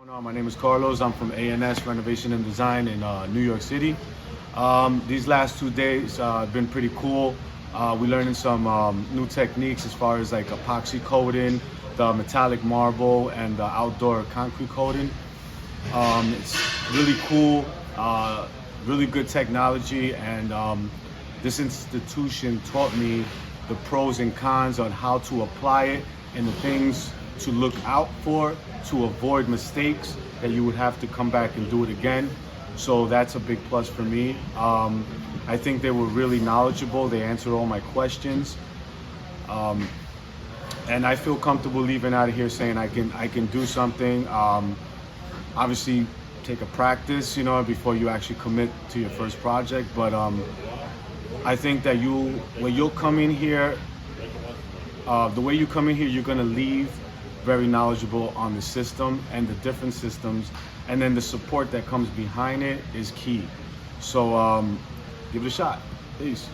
My name is Carlos. I'm from ANS Renovation and Design in New York City. These last 2 days have been pretty cool. We're learning some new techniques as far as like epoxy coating, the metallic marble, and the outdoor concrete coating. It's really cool, really good technology, and this institution taught me the pros and cons on how to apply it and the things to look out for to avoid mistakes that you would have to come back and do it again. So that's a big plus for me. I think they were really knowledgeable. They answered all my questions. And I feel comfortable leaving out of here saying I can do something. Obviously take a practice, before you actually commit to your first project. But I think that when you'll come in here, the way you come in here, you're gonna leave very knowledgeable on the system and the different systems, and then the support that comes behind it is key. So give it a shot. Peace.